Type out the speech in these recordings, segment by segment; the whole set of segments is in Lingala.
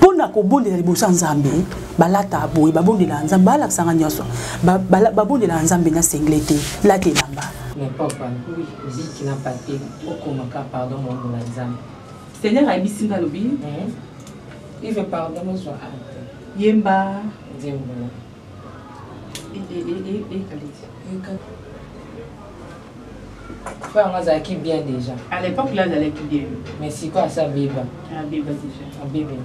pona ko bondela liboso nzambe balata boye babondela nzambe balakisanga nyonso babondela nzambe na senglete late lamba mais papa ziki na pate okomaka pardon mon nzambe Seigneur aibisinga lobi il veut pardon mon soit yemba nzembo frère moi qui bien déjà à l'époque là j'allais qui bien mais c'est quoi ça bébé bébé déjà bébé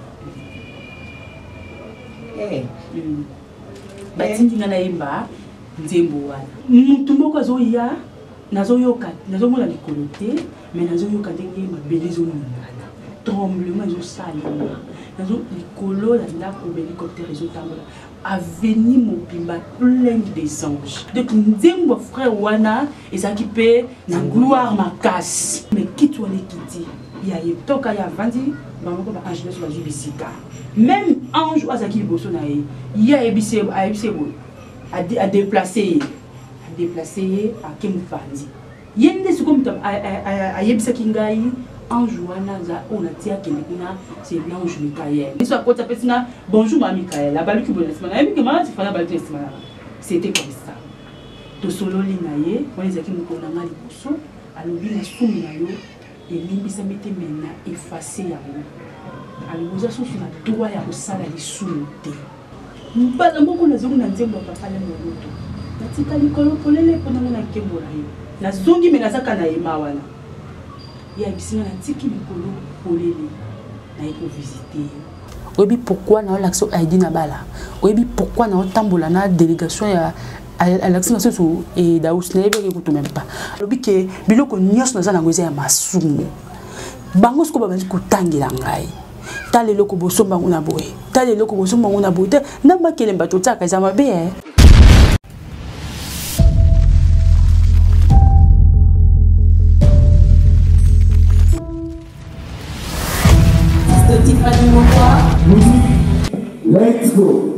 batindinga na yemba nzembo wana mutu moko azoya nazoyoka nazomona likolo te mais nazoyoka ndenge mabele ezoningana tremblement ezosalema nazo likolo ya ndako hélicoptère ezotambola avenue mobimba plein des anges donc nzembo frère wana ezalaki mpe na gloire makasi mais kitu wana ekiti ya yetoka ya vandi bamoko ba ange nyonso bazwi bisika même ange azalaki liboso na ye ye ayebise boye adeplace ye ake mopandi ye nde sikoyo moto ayebisaki ngai ange wana oyo natia akende kuna c'est l'ange Michael biso akoti apesi nga bonjour ma Michael abaluki boye na nsima nayebi ke mama tifana abaluki na nsima nanga c'était comme ça tosololi na ye wana ezalaki mokolo na nga liboso alobi na sumi na yo elimbisami te mena efase yango aloboza susu na droit ya kosala lisumu te mbala moko nazongi na nzembo ya papa le moloto natika likolo polele mpo nango nakembola ye nazongi me nazaka na yema wana ye abisinga natiki likolo polele naye kovisite oyebi pourquoi naolakisa aidi na bala oyebi pourquoi naotambola na délégation ya alakisi na soso edaus nayebeki kutu même pas alobi ke biloko nyonso naza nango eza ya masumu bango sikoyo babandi kotangela ngai tala eloko bosomba ngo na boye tala eloko bosomba ngo na boye te nambakele bato otiaka eza mabe Let's go.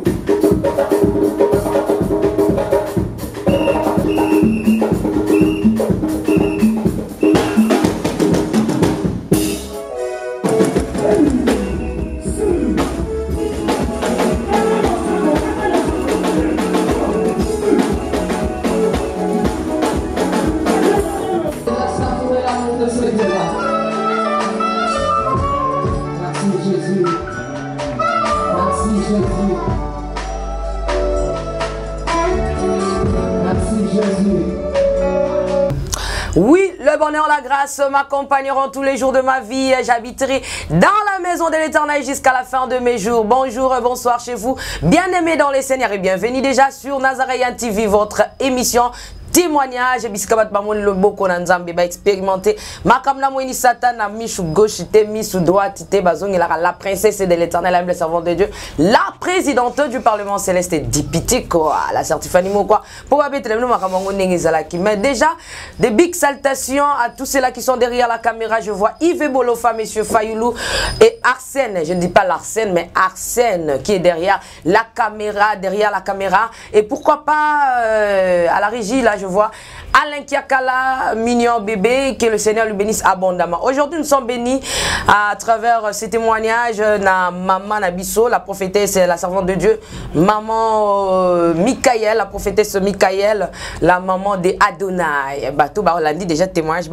Oui, le bonheur, la grâce m'accompagneront tous les jours de ma vie. J'habiterai dans la maison de l'Éternel jusqu'à la fin de mes jours. Bonjour, bonsoir chez vous. Bien-aimés dans les Seigneurs et bienvenue déjà sur Nazaréen TV, votre émission témoignage biskabat bamon le boko na nzambe ba expérimenter makamna moini satan na michu gauche te michu droite te bazong la princesse de l'Éternel, la servante de Dieu, la présidente du Parlement céleste député quoi, la certifiée mo quoi pour ba bettre le makamango ngezala qui mais déjà des big salutations à tous ceux-là qui sont derrière la caméra. Je vois Yves Bolofa, monsieur Fayoulou et Arsène, je ne dis pas l'Arsène mais Arsène qui est derrière la caméra et pourquoi pas à la régie là je vois Alain Kiakala, mignon bébé, que le Seigneur lui bénisse abondamment. Aujourd'hui, nous sommes bénis à travers ces témoignages na maman Nabiso, la prophétesse, la servante de Dieu, maman Michael, la prophétesse Michael, la maman de Adonai. Bateau, on l'a dit déjà témoignage,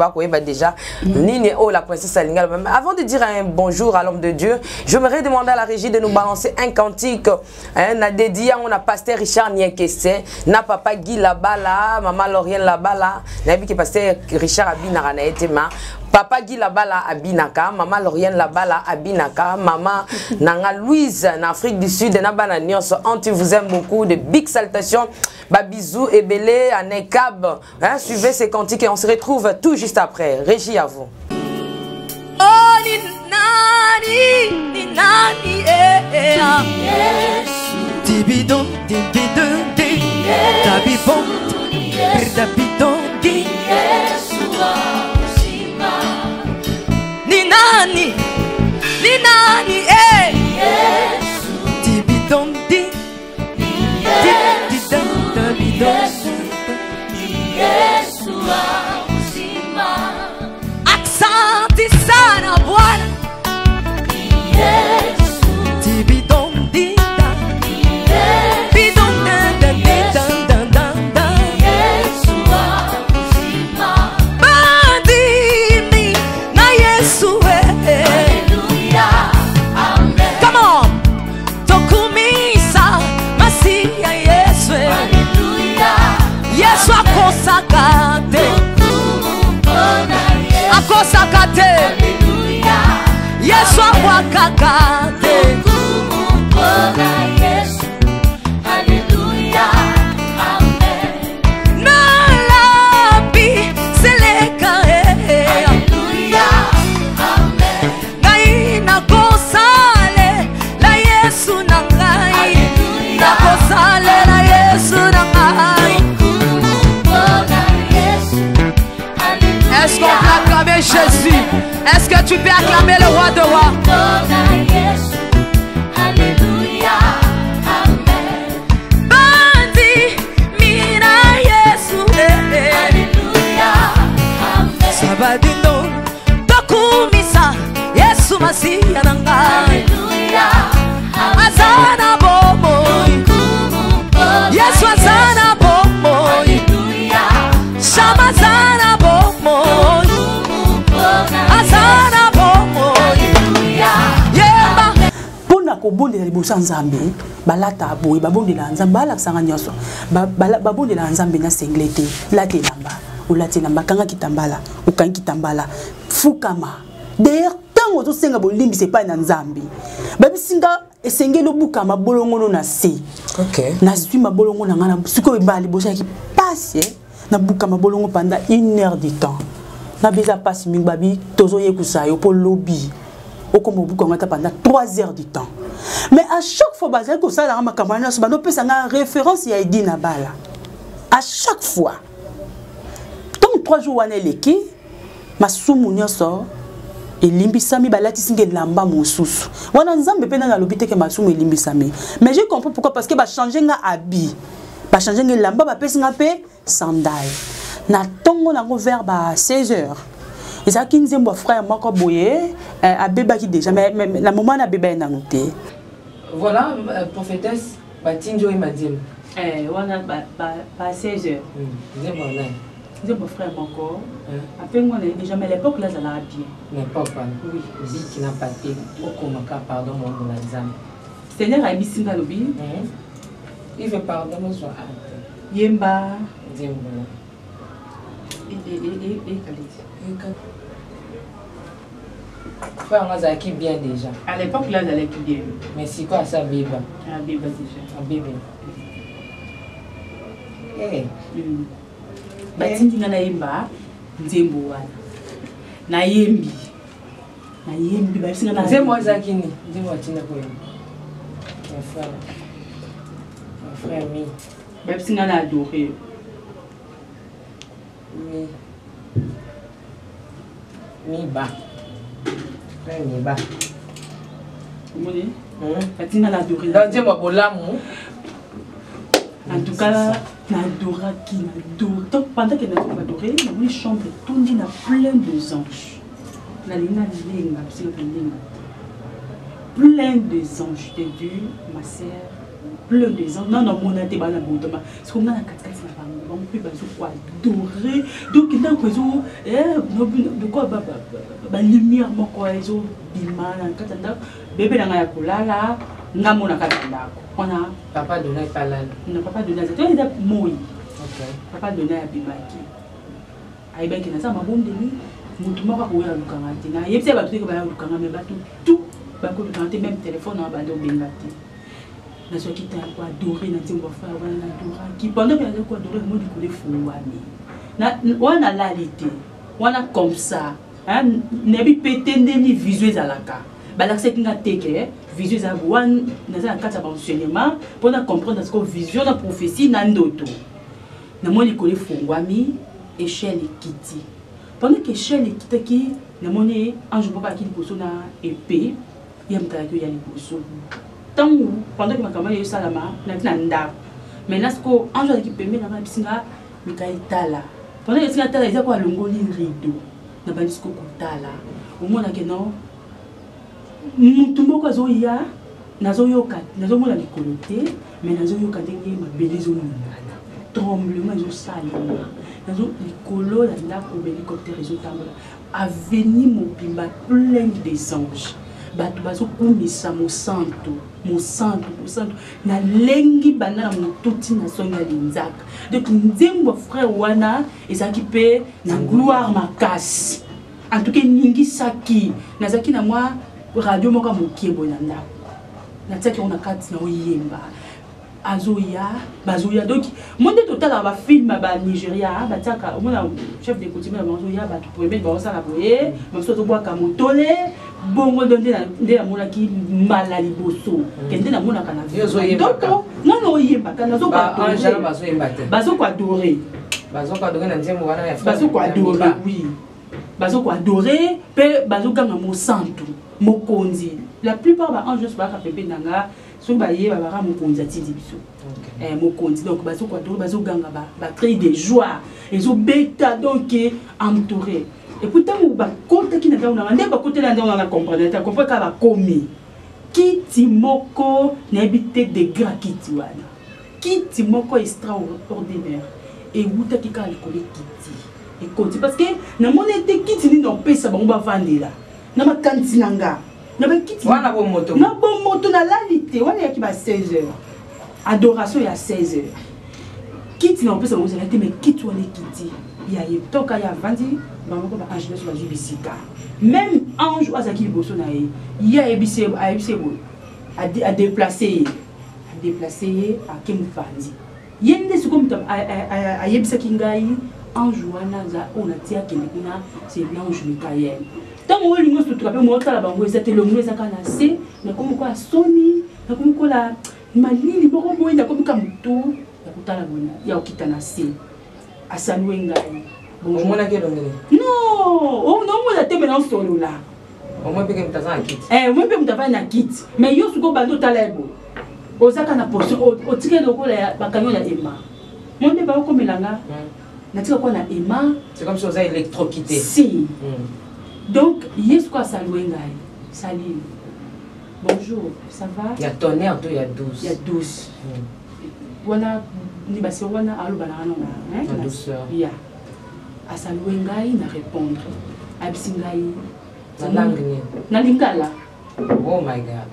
déjà Nini oh la princesse Alinga. Avant de dire un bonjour à l'homme de Dieu, j'aimerais demander à la régie de nous balancer un cantique. Na dédié on a pasteur Richard Niekesse, na papa Guy Labala, maman Laurienne Labala, nabi que pasteur Richard Abinaka na etema, papa Guy Labala Abinaka, maman Laurienne Labala Abinaka, maman Nanga Louise en Afrique du Sud, na bana nyonso, anti vous aime beaucoup, de big salutations, ba bisous et belé à Nekab, suivez ces cantiques et on se retrouve tout juste après. Régie à vous. Oh ni nani Dibidon, dibidon, dabibon, dabidon, ni nani, dibidon, dabidon, Asante sana Bwana, akosaka te Yesu abwakaka te nalabi seleka ngai nakosale la Yesu na ngai nakosale la Yesu na ngai. Est-ce qu'on peut acclamer Jésus? Est-ce que tu peux acclamer le roi de rois? Bandi mina Yesu sabadino tokumisa Yesu masiya na ngai azana bomo Yesu azana bomo Shama azana bomo azana bomo yeba pona ko bondela liboso nzambe balata boy babondela nzambe balakisanga nyonso babondela nzambe na senglete latelamba olatelamba kanga kitambala okangi kitambala fukama d'ailleurs tango tosenga bolimbisa epai na nzambe babisinga esengeli obukama bolongono na se nazwi mabolongo na ngana sikoyo ebala liboso yaki pasi na bukama bolongo pendant 1 heure de temps na beza pasi mingi babi tozoyekusa yo po lobby okomo bukama ta pendant 3 heures de temps. Mais à chaque fois bazali ko sala ma camarade so bano pesa nga référence ya Edi na bala à chaque fois donc 3 jours wana eleki masumu nyoso elimbisami balati singe lamba mosusu wana nzambe pena na lobi teke masumu elimbisami. Mais je comprends pourquoi, parce que ba changer nga habit ba changer nga lamba ba pesa nga pe sandal na tongo na vers ba 16 heures. Et ça qui nous aime frère moko boye a beba qui déjà mais la moment na beba na noté. Voilà, prophétesse, Batinjo et Madim. On a pas 16 heures. C'est bon, là. C'est mon frère encore. Après, moi, déjà, mais l'époque, là, ça l'a bien. L'époque, oui. Dit qu'il n'a pas été au Komaka, pardon, mon examen. Seigneur a mis Singa Lobi. Il veut pardon, mais soit Yemba. Zemba. Et frère, on a acquis bien déjà. à l'époque, là, ça allait bien. Mais c'est quoi ça, bébé? Ah, bébé, déjà. Un bébé. Eh. Batindi nga na yemba nzembo wana na yembi basinga na nzembo azakini nzembo atina ko yemba mon frère mi basinga na adoré mi ba frère mi ba moni basinga na adoré donc nzembo bolamu. En tout cas, n'adora qui n'adore. Donc pendant que nous avons adoré, nous avons une chambre tournée dans plein de anges. Plein de anges. Je t'ai vu, ma sœur, plein de anges. Non, non, mon âme est bonne. C'est comme dans la casse on peut adorer. Donc, il y a de quoi la lumière, bébé dans la colère, on a papa donné pas là. Non, papa donné ça. Tu as dit moi. OK. Papa donné à Bibaki. Aïe qui n'a ça ma bombe de lui. Moutuma va courir à Lukangati. Na yepse ba tuko ba Lukanga mais ba tout ba ko Lukangati même téléphone na ba do bengati. Na so qui t'a quoi adorer na timbo frère wana adora. Qui pendant que na ko adorer moi du coup les fouwani. Na wana lalité. Wana comme ça. Hein, nebi pétende ni visuel alaka. Balakse kinga teke vision za wan na za kata ba enseignement pour comprendre ce que vision na prophétie na ndoto na moni ko le fongwami échelle ekiti pendant que échelle ekitaki na moni ange papa ki liboso na épée yamta ko ya liboso tangu pendant que makama yo salama na nda mais na ce que ange ki pembe na bisinga mikai tala pendant que singa tala isa ko alongoli rideau na ba disco ko tala au mona que non mutumbo ko zoya nazoyoka nazomona likolo te mais nazoyoka ndenge mabele ezoningana tremblement ezosalema nazo likolo ya ndako hélicoptère ezotambola aveni mobimba plein des anges bato bazokumisa mosantu na lengi banda na motuti na songi ya linzaka donc nzembo frère wana ezalaki mpe na gloire makasi en tout cas ningi saki nazaki na moi radio moka mokie bonanda nataki on a kati na oyemba azoya bazoya donc monde total ba film ba Nigeria bataka mona chef de coutume na bazoya ba to premier ba ça la boye même so to boa ka motole bongo donde na mona ki malali boso kende na mona kana donc non oyemba kana zo ba angela bazoyemba te bazo ko adorer na nzembo wana ya bazo ko adorer oui bazo ko adorer pe bazo kanga mo santu mokonzi la plupart ba anges ba ka pepe nanga so ba ye ba ba mokonzi atidi biso mokonzi donc bazo ko adorer bazo ganga ba créer des joies et zo beta donc entouré et pourtant ba côté qui na nga ndé ba côté là on a comprendre ta comprendre ka ba komi kiti moko na habité de gras kiti wana kiti moko extraordinaire et wuta ki ka likole kiti et côté parce que na monete kiti ni no pesa ba ba vandela na makanti nanga na ba kiti wana bo moto na lalité wana ya ki ba 16h adoration ya 16h kiti na pesa ba ngozela te mais kiti wana kiti ya toka ya vandi ba moko ba ange sur la jubisika même ange azaki liboso na ye ya ebise bo a déplacer à Kemfandi yende suko mta a yebisa kingai ange wana za on atia kinekina c'est l'ange Michael tant on lingo se traper mo tala bango ezate longo ezaka na se na comme quoi soni na comme quoi la malili boko moenda comme kamuto ya kutala bona ya okita na se asalwe ngai bon mona ke longele non non mo la teme na solo là au moins peke mtaza na kit moi pe mtava na kit mais yo suko bando talebo ozaka na poste o tike lokola ya bakanyo ya ema monde ba ko melanga na tika ko na ema c'est comme si on a électrocuté si donc yesu ko salwe ngai saline bonjour ça va il y a tonnerre il y a douce il y a douce wana ni basi wana alo banana la douceur ya asalwe ngai na répondre abisi ngai na lingala oh my god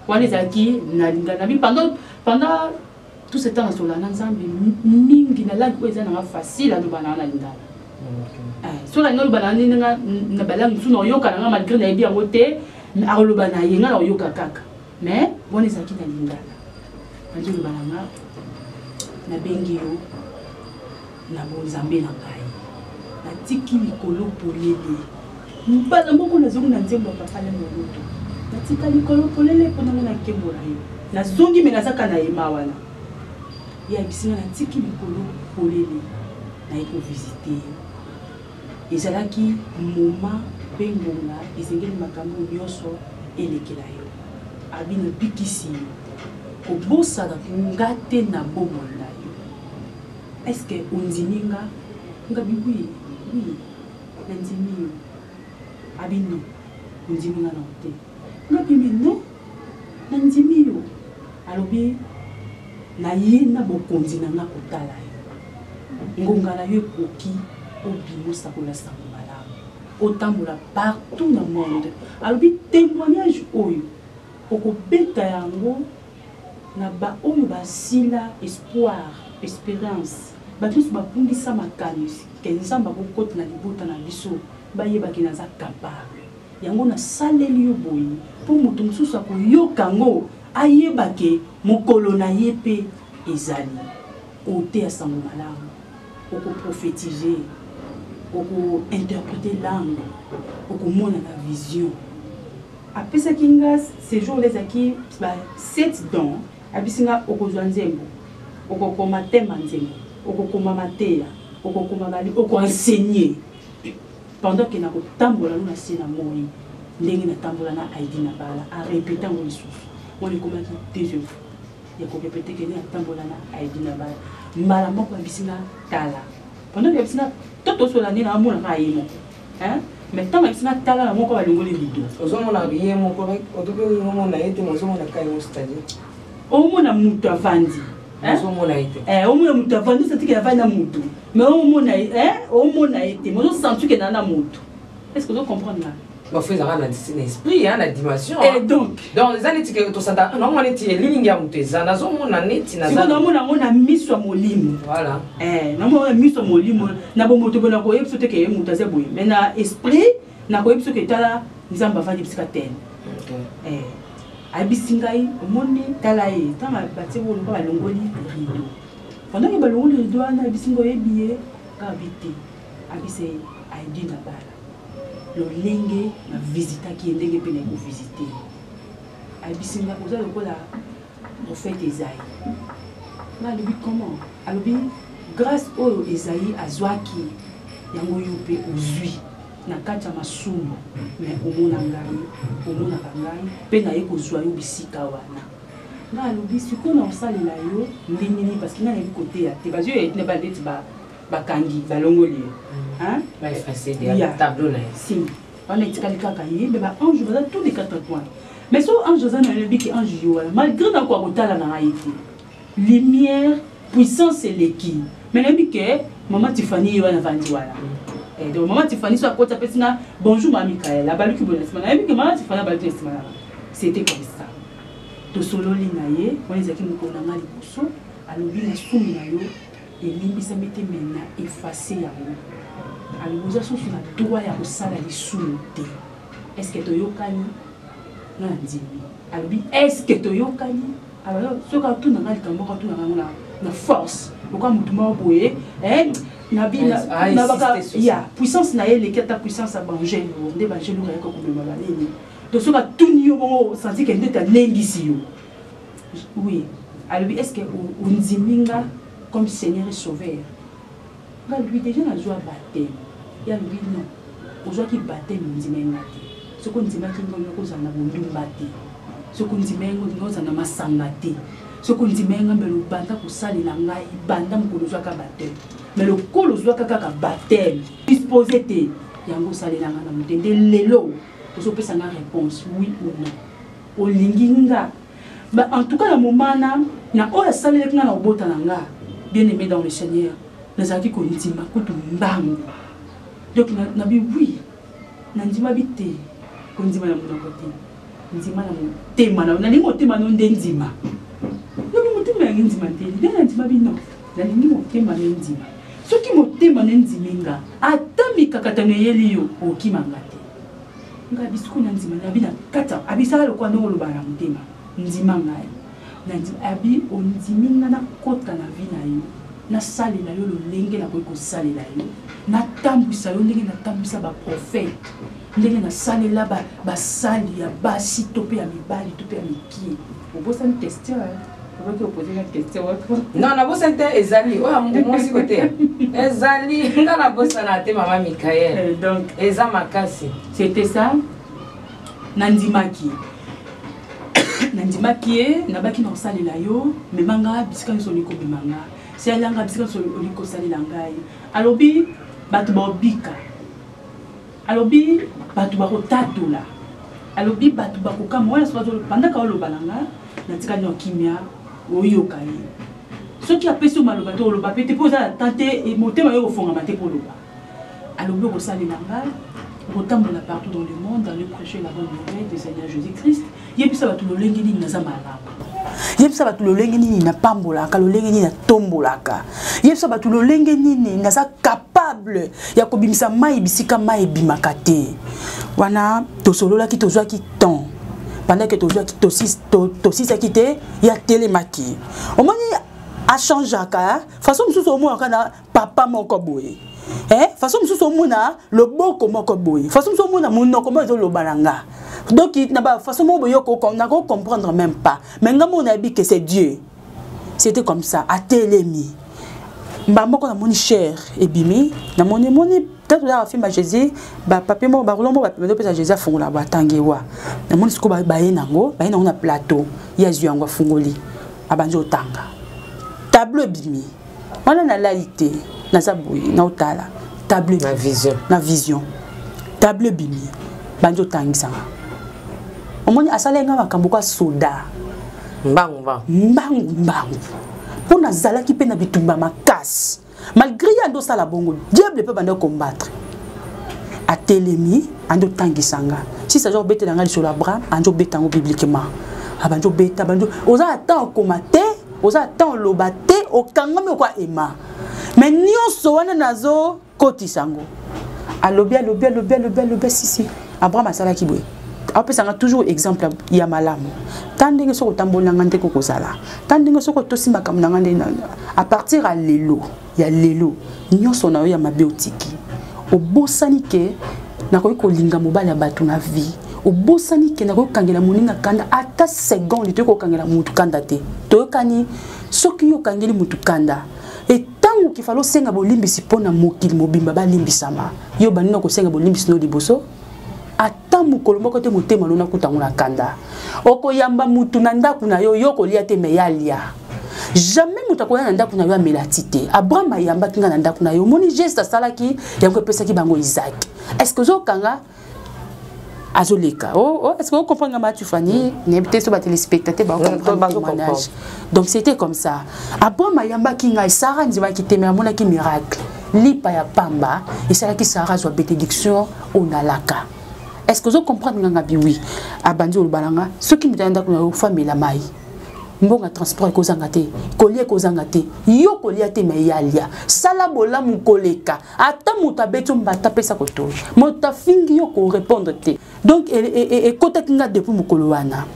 wana ezalaki na lingala pendant tout ce temps sur la nzambe mingi na langue oyo eza nanga facile aloba nanga na lingala so na oloba na nini na balangue mosusu na oyoka nanga malgré nayebi yango te aloba na ye nga na oyoka kaka mais wana ezalaki na lingala nazo oloba nanga nabengi yo na bonzambe na ngai natiki likolo polele mbala moko nazongi na nzembo ya papa le molutu natika likolo polele mpona ngo nakembola yo nazongi me nazaka na yema wana ye abisinga natiki likolo polele naye kovisite yo ezalaki moma mpe ngonga ezengeli makambo nyonso elekela yo abi napikisi yo kobosana nga te na bomoi na yo est-ce que ondimi nga ngabi oui nandimi yo abi non ondimi nga na te ngabi me non nandimi yo alobi na ye na bokonzi na nga kotala yo ngonga na yo ekoki obimosakola sango malamu otambola partout na monde alobi témoignage oyo okobeta yango na ba oyo basila espoir espérance bato nyonso babungisa makanisi ke nzambe akokota na libota na biso bayebaki naza capable yango nasaleli yo boye mpo moto mosusu akoyoka yango ayebake mokolo na ye mpe ezali oteya sango malamu okoprofétise oko-interpréter langue okomona na vision apesaki nga séjour lezaki 7 dons abisinga okozwa nzembo okokoma tema nzembo okokoma mateya okokoma bali okoenseigner pendant que nakotambola no na se na moi ndenge natambola na aidi na bala arépéta ngo lisusu wana ekomaki deuxième fois ya korépéte ke natambola na aidi na bala mbala moko abisinga tala pendant que abisinga totosola nde na amonaka ye moko mais ntango abisinga tala na moko balongoli lido ozomona ye moko otoki omona ye te ozomona ka yango c'est-à-dire omona mutu avandi ozomona ye te omona mutu avandi osantiki avandi na mutu mais omona ye te mais ozosentuke na mutu est-ce que ozocomprendre nga bafo ezaka na esprit na dimension donc eza neti ke tosanta naomona neti eliningi ya moto eza nazomona neti siko naomona yango na miso ya molimo naomona miso ya molimo na bomoto bona koyebisa te ke ye moto aza boye mais na esprit na ko biso ke tala nzamba vandi bisika ten abisingai omoni tala ye tanga batie bolo ba longoli rido pendant que ba longoli rido na bisingo yebiye ka bité abise aidi na bala lo lenge na visita ki ndenge pe na ko visiter abisinga oza lokola prophète Esaïe na lobi comment alobi grâce oyo Esaïe azwaki yango yo pe ozwi na kati ya masumu mais omona ngai pe na ye kozwa yo bisika wana na alobi sikoyo na osalela yo ndenge nini parce que na yebi kote ya te bazwi oyo etine bandeti bakangi balongoli yo tableau na ye si wana etikali kaka ye me baange baza tous les 4 points mais so ange oza na yebi ke ange yo wana malgré na kwa kotala na ngai te lumière puissance eleki mais nayebi ke mama Tiffany ye wana vandi wana donc maman Tiffany soit côté pesina bonjour maman Michael la baluki bonne semaine et puis maman Tiffany la baluki semaine c'était comme ça to solo linaye on les aki mukona ngali buso alobi na sumi na yo elimbisa mete mena effacer yango alibuza soso na droit ya kosala lisumu te est-ce que toyokani na ndimi alobi est-ce que toyokani alors soka tuna ngali kamboka tuna ngana na force pourquoi mutuma boye na baka ya puissance na ele keta puissance abangel nde bangel ko ko komema baleni to soka tuni yo mo senti que ndeta lengisi yo oui alobi est-ce que unziminga comme Seigneur et Sauveur nga lui déjà na joie baptême ya lui non ozo ki baptême nzimenga te soko nzimaki ngo ko zana bondumba te soko nzimengo ngo zana masanga te soko nzimenga mbelo banda kosalela ngai banda mokolo zwa ka baptême mais le col soit kaka baptême disposé te yango salela ngana mutende lelo oso pesa na réponse oui ou non olinginga bah en tout cas la momana na oya salela ngana na obota nga bien aimé dans le Seigneur nazaki ko ntima kutu mbangu donc na bi oui na ndima bité ko ndima na mona côté ndima na motema na lingo motema no ndenzima no motema ya ndima te na ndima bi non na lingo motema na ndima soki motema nenziminga atami kakatano yeli yo okimanga te nga bisku na nzima na bina kata abisala lokwa no lobana motema nzima ngai na nzima abi onziminga na kota na vi na yo na sali na yo lolenge na ko sali na yo na tambisa yo ndenge na tambisa ba prophète ndenge na sali la ba sali ya basi tope ya mibali tope ya miki obosa ni tester on va poser la question. Non, na bossa te ezali. Oh, moi si côté. Ezali, nga na bossa na te maman Michael. Donc, eza makasi. C'était ça. Nandimaki. Nandimaki, nabaki na salela yo, mais manga bisika so liko bimanga. C'est alanga bisika so liko salela ngai. Alobi batu bobika. Alobi batu ba kotatula. Alobi batu ba kokama wala so pendant ka lo balanga, na tika no kimia. Oyoka ye soki apesi maloba to loba pete poza la tante et motema yo fonga mate pour loba alobi ko sali nanga rotambola partout dans le monde dans le prêcher la bonne nouvelle du Seigneur Jésus-Christ yebisa batu lo lengi ni naza malaka yebisa batu lo lengi ni na pambola ka lo lengi ni na tombolaka yebisa batu lo lengi ni naza capable ya kobimisa mai bisika mai bimakate wana to solola ki tozwa ki temps pendant que tosis a quitté, il y a télémaki. Au moins, a changé façon sous au moins papa mon koboy. Façon sous au moins le beau comme koboy. Façon sous au moins mon nom comme le balanga. Donc il n'a pas façon mon boyoko qu'on n'a pas comprendre même pas. Mais quand on a dit que c'est Dieu, c'était comme ça à télémi. Maman qu'on a mon cher et bimi, na mon peut-être là film à Jésus, bah papier mo ba rolombo ba peut à Jésus fongola ba tangewa. Na mon siko ba nango, ba na plateau, ya zu yango fungoli. Abanjo tanga. Tableau bimi. Wana na laité, na zaboui, na otala. Tableau na vision. Na vision. Tableau bimi. Banjo tangisanga. Omoni asalenga makambo kwa soda. Mbangu. Pour nazala qui peine à bitumba ma casse. Malgré yando sala bongo, diable peut bande combattre. A télémi, ando tangisanga. Si ça genre bête dans sur la bras, ando bête en bibliquement. Abanjo bête, abanjo. Oza attend komate, oza attend lobate, o kangami quoi ema. Mais nyo soana nazo koti sango. alobi si Abraham asala ki boye après ça toujours exemple ya malamu tandenge soko tambola ngante ko kozala tandenge soko tosimba kam ngande à partir à lelo ya lelo nyonso na yo ya mabeotiki obosani ke na ko linga mobali ya batu na vie obosani ke na ko kangela moninga kanda ata seconde to ko kangela mutu kanda te to kani soki yo kangeli mutu kanda et tant qu'il fallait senga bolimbisi pona mokili mobimba ba limbisama yo banina ko senga bolimbisi no liboso ata mukolo moko te motema lona kutanguna kanda oko yamba mutu na ndaku na yo yoko lia te meyalia jamais mutu akoya na ndaku na yo amelatite Abraham yamba kinga na ndaku na yo moni geste salaki yango pesa ki bango Isaac est-ce que zo kanga azoleka est-ce que vous comprenez ma tu fani n'habitez sur les téléspectateurs ba comprendre. Donc c'était comme ça Abraham yamba kinga Sarah nzima ki temela mona ki miracle lipa ya pamba et ça qui Sarah zo bénédiction onalaka. Est-ce que vous comprenez nga oui abandi olubalanga soki mitanda kuna famille la mai mbonga transport ko zangate kolie ko zangate yo kolia te meyalia sala bola mukoleka ata mutabeto mbata pesa ko to motafingi yo ko répondre te donc et kota kinga depuis mukolowana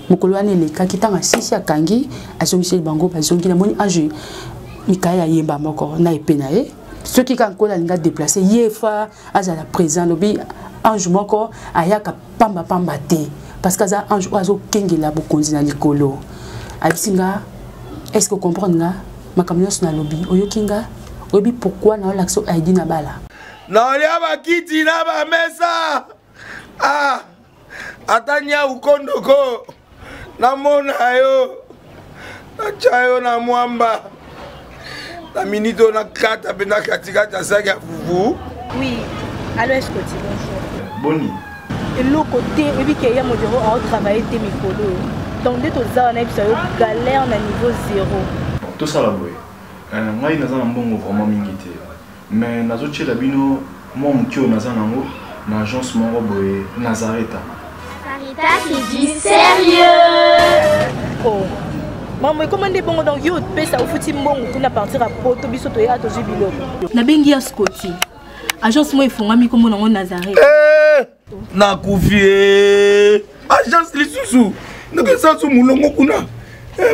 le kakitanga sisi akangi azongisi bango bazongi na moni ange mikaya yemba moko na epena ceux qui kan kola linga déplacer yefa azala présent lobi ange moko ayaka pamba te parce que ça ange oazo kengela bokonzi na likolo abisinga est-ce que vous comprenez nga makamyo na lobby oyokinga obi pourquoi na l'action aidi na bala na ya bakiti na ba mesa atanya ukondoko na mona yo na chayo na mwamba na minito na kata bena katikata saka fufu. Oui, alors est-ce que tu bonjour Boni et l'autre côté et puis qu'il y a mon bureau à travailler tes micros. Donc dès que tu as une galère na niveau 0. Tout ça là boy. Ngai naza na mbongo vraiment mingi te. Mais nazo tchela bino mon mkio naza nango na agence moko boy Nazareta. Sarita qui dit sérieux. Oh. Maman comment des bongo donc yo pesa au futi mbongo kuna partir à poto biso to ya to jibilo. Na bengi ya Scotty. Agence mo ifungami comme na Nazareta. Na kufie. Agence lisusu. Naka sa su mulongo kuna.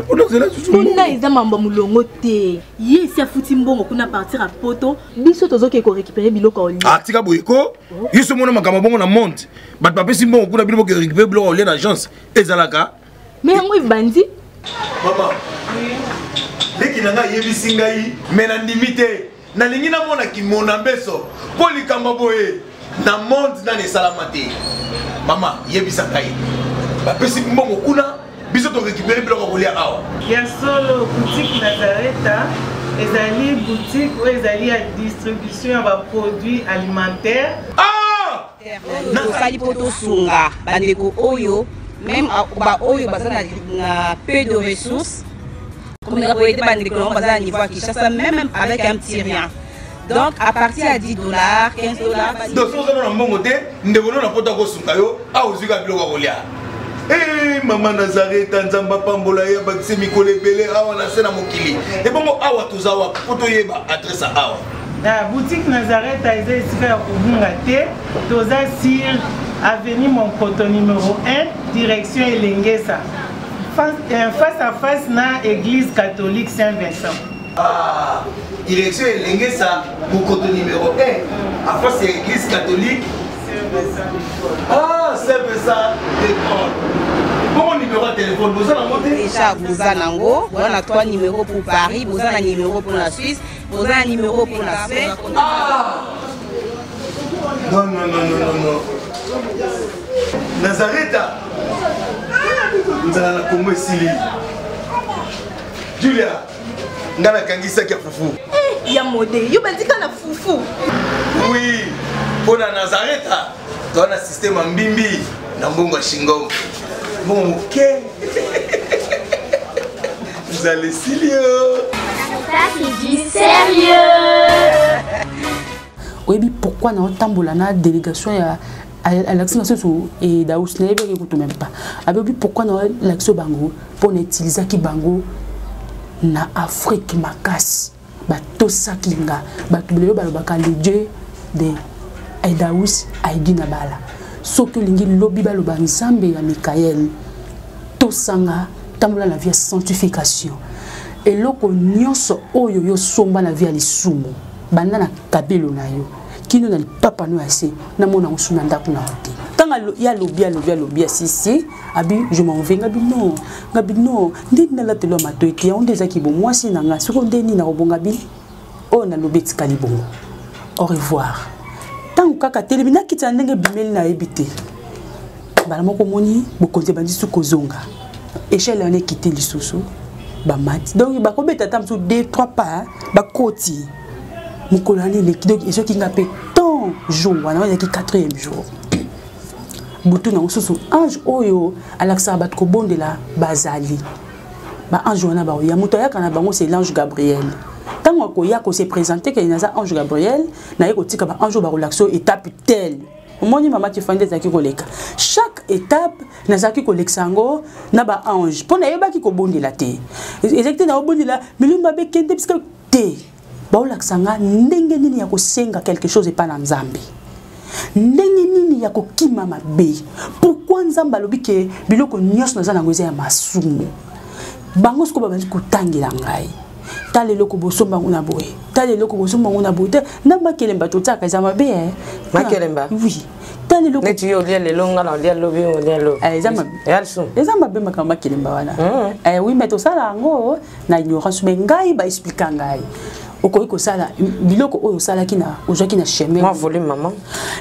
Pour nous là su. Kuna iza mambo mulongo te. Ye si afuti mbongo kuna partir à poto biso tozo ke ko récupérer biloko oli. Tika boyeko. Yiso mona makamba bongo na monte. Bat papa si mbongo kuna biloko ke récupérer biloko oli na agence. Ezalaka. Mais yango bandi. Maman. Deki nanga yebisi ngai mena ndimite. Na lingi na mona ki mona beso. Po likamba boye. Na monte na ne salamate. Mama yebisa ngai. Bapesi mbongo kuna biso to récupérer biloko kolia awa. Ya solo boutique Nazareta ezali boutique où ezali à distribution ya produits alimentaires. Na sali poto sunga bandeko oyo même ba oyo bazana na peu de ressources comme na boyete bandeko bazana niveau à Kinshasa même avec un petit rien. Donc à partir à $10, $15. Donc so na mbongo te ndebono na poto ko sunga yo a ozika biloko kolia. Maman Nazareta nzamba pambola ya bakise mikolo ebele awa na sena mokili. Et bongo awa tozawa poto yeba adresse awa. La boutique Nazareta est ici à Kubungate, toza sur avenue Monkoto numéro 1, direction Elengesa. Face à face na église catholique Saint-Vincent. Direction Elengesa, Monkoto numéro 1, à face à l'église catholique Saint-Vincent d'école. Bon numéro de téléphone, vous avez monté déjà vous avez nango, on a 3 numéros pour Paris, vous avez un numéro pour la Suisse, vous avez un numéro pour la Suède. Non. Nazareta. Nous allons la Congo Sili. Julia, nous allons kangisa kia fufu. Ya modé, yo bandika na fufu. Oui, pour la Nazareta, tu as un système en bimbi, na mbongo shingo. Bon, ok. Vous allez sérieux. Ça qui dit sérieux. Oui, pourquoi dans tamboulana délégation à l'action et d'aus ne écoute même pas. Abi pourquoi dans l'action bango pour n'utiliser qui bango na Afrique makas ba tosakinga ba tubelelo ba le dieu de Aïdaous Aïdi Nabala soki lingi lobi baloba nzambe ya Mikael tosanga tambola la vie sanctification eloko nyonso oyo yo somba na vie lisumu banda na kabelo na yo kino na papa no ase na mona osuna ndako na hote tanga ya lobi sisi abi je m'en vais ngabi non ndini na la telo matoiti on des aki bo mwasi na nga soko ndeni na robonga bi o na lobi tikali bongo au revoir tant kaka telebina kitana ndenge bimeli na ebité bala moko moni bokonze bandi su kozonga échelle on est quitté lisusu ba mat donc ba kobeta tam su 2-3 pas ba koti mukolani le donc et ce qui ngapé tant jour wana ya ki 4e jour butu na susu ange oyo alaksa bat ko bondela bazali ba ange wana ba ya muto ya kana bango c'est l'ange Gabriel. Tant qu'on y a se présenté qu'il y a un ange Gabriel, na yeko tika ba ange ba relaxo étape telle. Au moins maman tu fais des zaki koleka. Chaque étape na zaki kolexango na ba ange. Pour na yeba ki ko bondi la te. Exactement na bondi la, mais lui m'a be kende parce que te. Ba olaxanga ndenge nini ya ko senga quelque chose et pas na nzambe. Ndenge nini ya ko kima mabe. Pourquoi nzamba lobi ke biloko nyos na za na ngweze ya masumu. Bango sko ba banzi kutangila ngai. Tale loko bosomba nguna boye. Tale loko bosomba nguna boye. Na makelemba totaka za mabe makelemba. Oui. Tale loko. Neti yo lia le longa na lia lobi o lia lo. Ezama. Yalso. Ezama be makamba makelemba wana. Oui mais to sala ngo na ignorance mais ngai ba expliquer ngai. Okoki ko sala biloko oyo sala kina ozaki na chemin. Moi volume maman.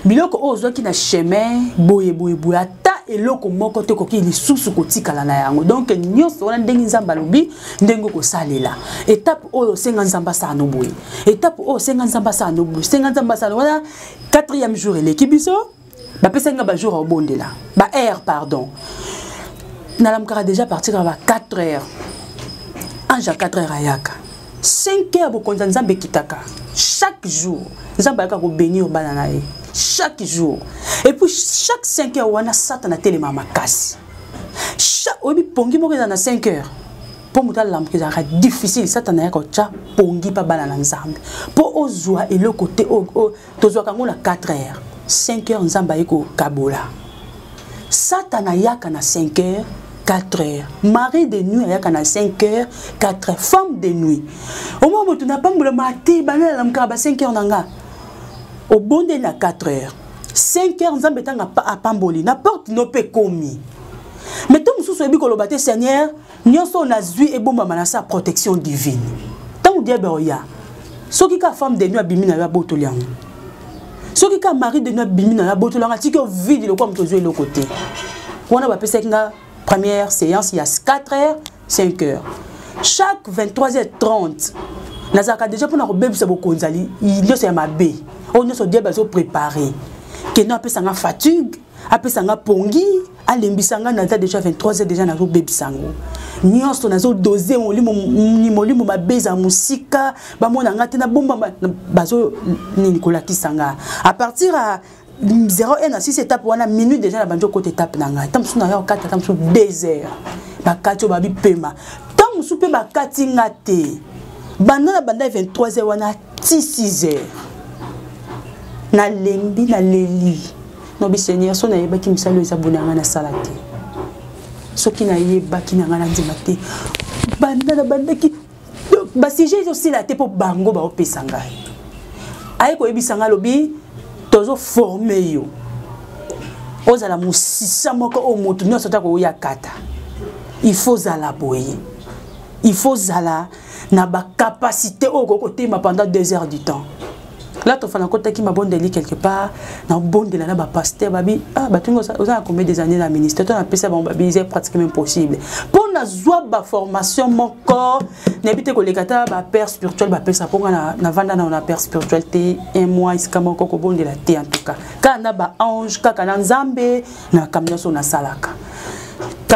Biloko oyo ozaki na chemin boye ata eloko moko te koki lisusu kotikala na yango donc nyonso wana ndenge nzamba lobi ndenge ko salela étape oyo senga nzamba sa no boye étape oyo senga nzamba sa no boye senga nzamba sa wana 4e jour l'équipe biso ba pesenga ba jour obondela ba heure pardon na lamkara déjà partir à 4 heures anja 4 heures ayaka 5 heures bokonza nzambe kitaka chaque jour nzamba yaka ko bénir banana chaque jour et puis chaque 5 heures wana satana telema makasi chaque obi pongi moko na 5 heures pour muta lamke za difficile satana yaka cha pongi pa banana nzambe pour ozwa et le côté tozwa kango na 4 heures 5 heures nzamba yeko kabola satana yaka na 5 heures 4 heures. Mari de nuit, il y a 5 heures, 4 heures. Femme de nuit. Au moment où tu n'as pas de maté, il 5 heures. Au bon de 4 heures. 5 heures, nous avons à Pamboli. N'importe nos pe commis. Mais tout le monde qui a battu Seigneur, nous avons et bon sa protection divine. Tant que Dieu a ceux qui sont femme de nuit, ils ont botolian. Ceux qui sont mari de nuit, ils ont botolian. Ils ont vide le comme de l'autre côté. On a appelé ça première séance, il y a 4 heures, 5 heures. Chaque 23h30, nous avons déjà pour nous bébé Konzali, il y a ma bé. On a déjà préparé. Que nous avons fatigue, après ça pongi, à l'embissanga nous avons déjà 23h déjà nous bébé sango. Nous avons dosé on lit ma bé za musika, ba mona ngate na bomba bazo ni Nicolas Kisanga. À partir à 0 à 6 étapes, on a minute déjà la banjo côté étape nanga. Tam sou na yo 4 tam sou 2 heures. Ba katio ba bi pema. Tam sou pe ba kati ngate. Banda 23 heures wana 6 heures. Na lembi na leli. No bi Seigneur so na yeba ki misalo ezabuna nga na salate. So ki na yeba ki na nga na ndimate. Banda ki ba sujet aussi la te po bango ba opesa ngai. Ay ko ebisanga lobi tozo formé yo ozala musisa moko o motu nyonso ta ko ya kata il faut zala boye il faut zala na ba capacité o ko tema pendant 2 heures du temps là to fana kota ki mabondeli quelque part na bondela na ba pasteur babi batungo oza combien des années na ministère to na pesa ba babi c'est pratiquement impossible pour na zwa ba formation mon corps n'habite ko lekata ba père spirituel ba pesa pour na vanda na père spirituel te 1 mois iska moko ko bondela te en tout cas kana ba ange kaka na nzambe na kamnyoso na salaka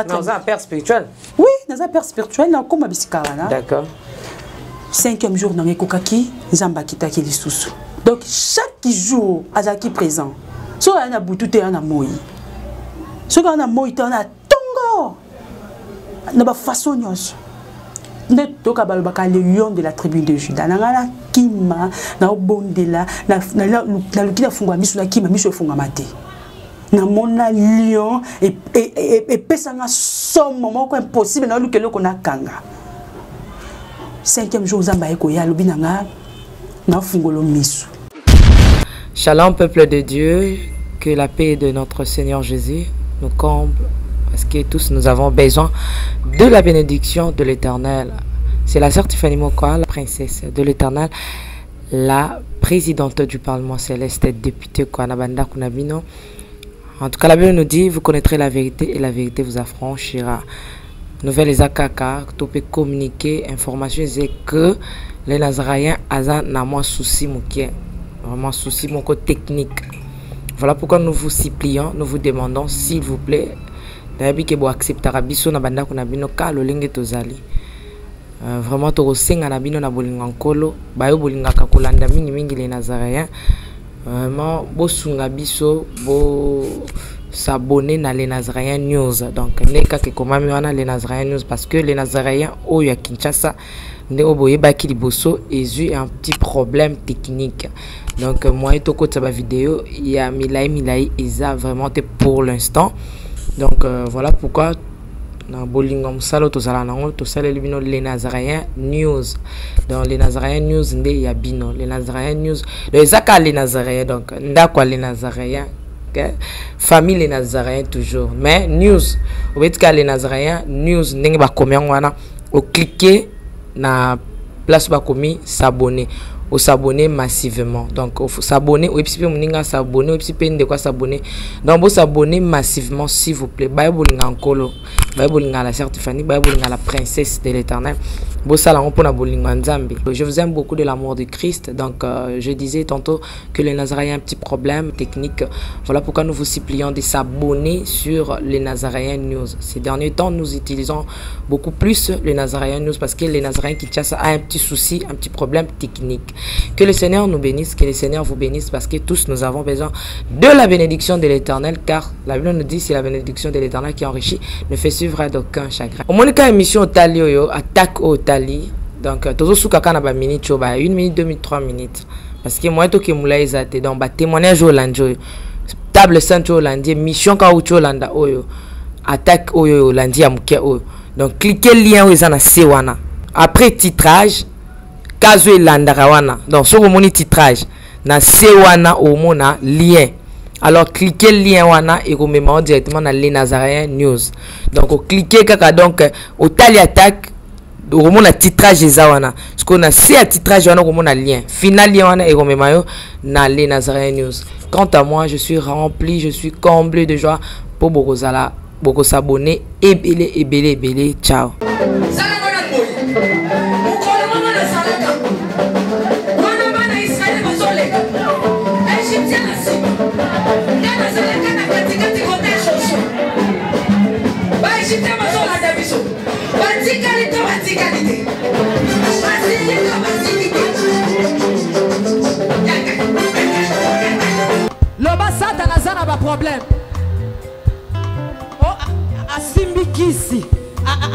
dans un père spirituel oui dans un père spirituel na comme bisika wana d'accord 5e jour na ngekokaki nzamba kitaki lisusu. Donc chaque jour azaki présent. So ana butute ana moi. So ana moi tana tongo. Na ba façon nyos. Ne toka balobaka le lion de la tribu de Juda. Na ngala kima na obondela na luki na funga miso na kima miso funga mate na mona lion et pesa nga somme moko impossible na luki loko na kanga 5e jour zamba eko ya lobina nga na fungolo miso. Shalom peuple de Dieu, que la paix de notre Seigneur Jésus nous comble, parce que tous nous avons besoin de la bénédiction de l'Éternel. C'est la sœur Tiffany Mokoa, la princesse de l'Éternel, la présidente du Parlement céleste, députée Kwanabanda Kunabino. En tout cas, la Bible nous dit, vous connaîtrez la vérité et la vérité vous affranchira. Nouvelle Ezakaka, tu peux communiquer, information, c'est que les Nazaréens ont moins souci, vraiment souci, mon côté technique. Voilà pourquoi nous vous supplions, nous vous demandons, s'il vous plaît, que vous accepterez Rabiso na banda kuna bino ka lo lenge tozali. Vraiment to senga na bino na bolinga nkolo, bayo bolinga ka kolanda mingi les Nazaréens. Vraiment bo sunga biso bo s'abonner na les Nazaréens News. Donc neka ke komami wana les Nazaréens News parce que les Nazaréens o ya Kinshasa nde oboye baki liboso ezu un petit problème technique. Donc moi et toko taba vidéo il y a milai eza vraiment pour l'instant. Donc voilà pourquoi na bolinga musalo tozala nango tosala libino les Nazaréens News. Dans les Nazaréens News nde ya bino les Nazaréens News les aka les Nazaréens donc ndakwa les Nazaréens famille les Nazaréens toujours mais news au betka les Nazaréens News ndenge ba komya wana o cliquer na place ba komi s'abonner au s'abonner massivement donc au s'abonner au epipe moninga s'abonner au epipe de quoi s'abonner donc vous s'abonner massivement s'il vous plaît bible ngakolo bible ngala sœur Tiffany bible ngala princesse de l'Éternel bo sala on pona bolinga nzambe. Je vous aime beaucoup de l'amour de Christ. Donc je disais tantôt que les Nazaréens un petit problème technique. Voilà pourquoi nous vous supplions de s'abonner sur les Nazaréens News. Ces derniers temps nous utilisons beaucoup plus les Nazaréens News parce que les Nazaréens Kinshasa a un petit souci, un petit problème technique. Que le Seigneur nous bénisse, que le Seigneur vous bénisse parce que tous nous avons besoin de la bénédiction de l'Éternel car la Bible nous dit c'est la bénédiction de l'Éternel qui enrichit, ne fait suivre d'aucun chagrin. Au moins quand émission au tali yo attaque au tali donc toujours sous kakana ba minute cho ba 1 minute 2 minutes 3 minutes parce que moi to ke mula ezate donc ba témoignage au landio table sainte au landier mission ka au landa oyo attaque oyo landia ya muke oyo donc cliquez lien oyo ezana sewana après titrage kazo elandaka wana donc sur le titrage na sewana au mona lien alors cliquez le lien wana et vous mettez directement dans les Nazaréens News donc cliquez kaka donc au tali attaque au mona titrage ezawana parce qu'on a c'est à titrage wana au mona lien final lien wana et vous mettez dans les Nazaréens News. Quant à moi je suis rempli, je suis comblé de joie pour beaucoup s'abonner et belé ciao. Loba Satan azana ba problème. Oh asimbikisi.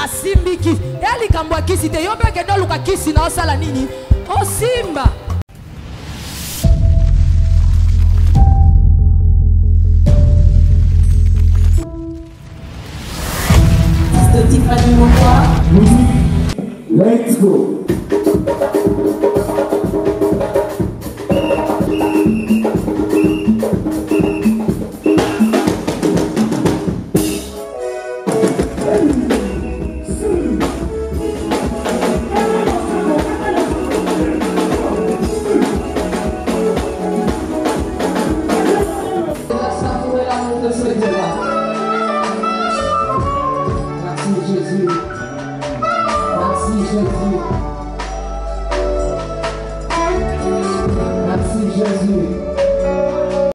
Asimbiki. Eli kambwa kisi te yobe ke no luka kisi na osala nini? O simba. Tiffany Mokoa. Let's go.